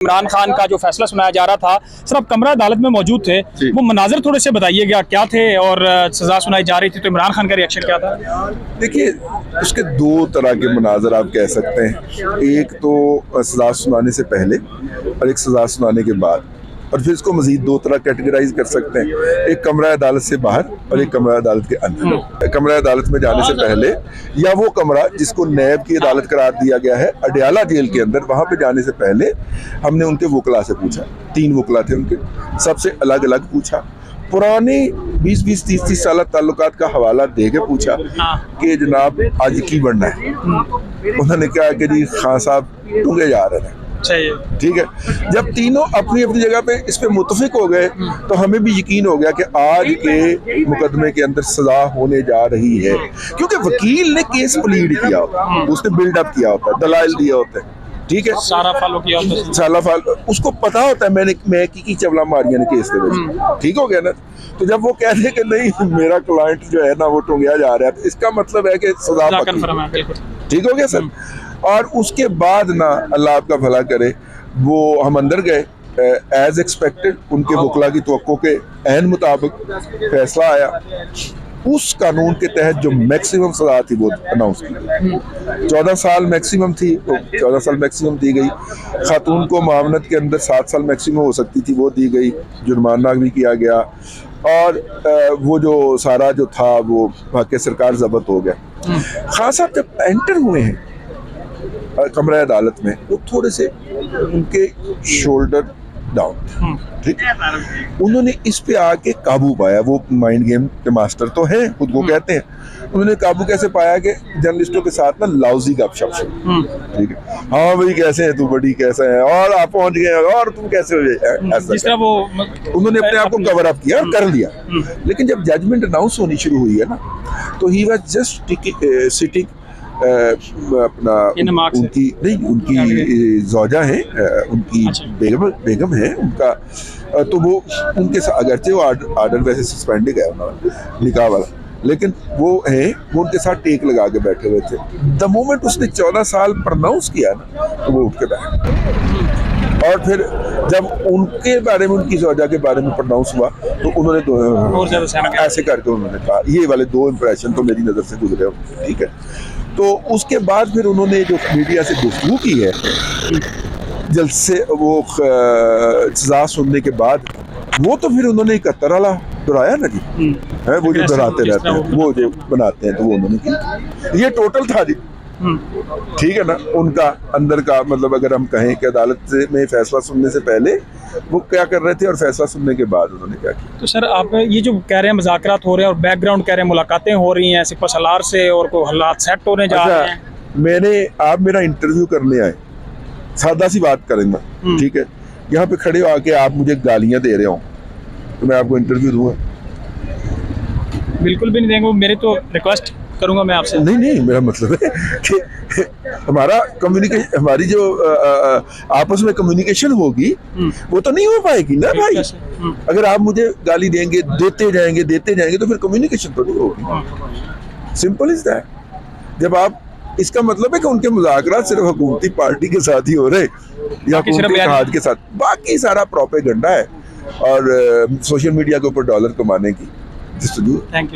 इमरान खान का जो फैसला सुनाया जा रहा था, सर आप कमरा अदालत में मौजूद थे, वो मनाजिर थोड़े से बताइएगा क्या थे और सजा सुनाई जा रही थी तो इमरान खान का रिएक्शन क्या था? देखिए, उसके दो तरह के मनाजर आप कह सकते हैं। एक तो सजा सुनाने से पहले और एक सजा सुनाने के बाद, और फिर इसको मजीद दो तरह कैटेगराइज कर सकते हैं। एक कमरा अदालत से बाहर और एक कमरा अदालत के अंदर। कमरा अदालत में जाने से पहले या वो कमरा जिसको नैब की अदालत करार दिया गया है अडयाला जेल के अंदर, वहां पे जाने से पहले हमने उनके वकला से पूछा। 3 वकला थे उनके, सबसे अलग अलग पूछा, पुराने 20-20, 30-30 साल ताल्लुकात का हवाला दे के पूछा कि जनाब आज की बनना है। उन्होंने कहा कि जी खान साहब टूंगे जा रहे हैं। ठीक है, जब तीनों अपनी अपनी जगह पे इस पे मुतफिक हो गए तो हमें भी यकीन हो गया कि आज के मुकदमे के अंदर सजा होने जा रही है, क्योंकि वकील ने केस प्लीड किया होता है, उसने बिल्डअप किया होता है, दलाइल दिए होते हैं। ठीक है, सारा फॉलो किया होता है, सारा फॉलो, उसको पता होता है मैं की चवला मारिया ने केस के वजह। ठीक हो गया ना। तो जब वो कहते हैं कि नहीं मेरा क्लाइंट जो है ना वो टूंगिया जा रहा है, तो इसका मतलब है कि सजा पक्की। ठीक हो गया सर। और उसके बाद ना अल्लाह आपका भला करे, वो हम अंदर गए एज एक्सपेक्टेड, उनके वकला की तवक्को के ऐन मुताबिक फैसला आया। उस कानून के तहत जो मैक्सिमम सजा थी वो अनाउंस की। 14 साल मैक्सिमम थी, तो 14 साल मैक्सिमम दी गई। खातून को मामनत के अंदर 7 साल मैक्सिमम हो सकती थी, वो दी गई। जुर्माना भी किया गया और वो जो सारा जो था वो वाकई सरकार जब्त हो गया। खान साहब जब एंटर हुए हैं कमरा अदालत में, वो थोड़े से उनके शोल्डर डाउन, ठीक, उन्होंने इस पे आके काबू पाया। वो माइंड गेम के मास्टर तो हैं, खुद को कहते हैं। उन्होंने काबू कैसे पाया कि जर्नलिस्टों के साथ ना लाउजी गपशप से, ठीक है, हाँ भाई कैसे है तू, बड़ी कैसा है, और आप पहुंच गए और तुम कैसे हो गए, ऐसा वो उन्होंने अपने आप को कवर अप किया और कर लिया। लेकिन जब जजमेंट अनाउंस होनी शुरू हुई है ना, तो ही वाज जस्ट सिटिंग अपना उनकी नहीं, उनकी जौजा है, उनकी बेगम है उनका, तो वो उनके साथ, अगरचे वो आर्डर वैसे सस्पेंड है निकाह वाला, लेकिन वो है, वो उनके साथ टेक लगा के बैठे हुए थे। द मोमेंट उसने 14 साल प्रोनाउंस किया ना, तो वो उठ के बैठ, और फिर जब उनके बारे में, उनकी जौजा के बारे में प्रोनाउंस हुआ, तो उन्होंने ऐसे करके उन्होंने कहा, ये वाले 2 इंप्रेशन तो मेरी नज़र से गुजरे हो। ठीक है, तो उसके बाद फिर उन्होंने जो मीडिया से गुफ्तगू की है जलसे, वो सजा सुनने के बाद, वो तो फिर उन्होंने 71 वाला दोहराया ना जी, है वो जो दोहराते रहते हैं, वो जो बनाते हैं, तो वो उन्होंने की। ये टोटल था जी। ठीक है ना, उनका अंदर का मतलब अगर हम कहें कि अदालत में फैसला सुनने से पहले वो क्या कर रहे थे और फैसला सुनने के बाद उन्होंने क्या किया। तो सर आप ये जो कह रहे हैं मुज़ाकरात हो रहे हैं और बैकग्राउंड कह रहे हैं मुलाकातें हो रही हैं सिपा सलार से और कोई हालात सेट होने जा रहे हैं, आप मेरा इंटरव्यू करने आए, सादा सी बात करेंगे, ठीक है, यहाँ पे खड़े हो आके आप मुझे गालियां दे रहे हो, तो मैं आपको इंटरव्यू दूंगा? बिल्कुल भी नहीं देंगे। मेरे तो रिक्वेस्ट करूंगा मैं आपसे। नहीं, मेरा मतलब है कि हमारा कम्युनिकेशन, हमारी जो आपस में कम्युनिकेशन होगी वो तो नहीं हो पाएगी ना भाई। अगर आप मुझे गाली देंगे, देते जाएंगे तो फिर कम्युनिकेशन तो नहीं होगी। Simple is that. जब आप, इसका मतलब है कि उनके मुज़ाकरात सिर्फ हुकूमती पार्टी के साथ ही हो रहे या हुकूमती इत्तेहाद के साथ, बाकी सारा प्रोपेगेंडा है और सोशल मीडिया के ऊपर डॉलर कमाने की। Thank you.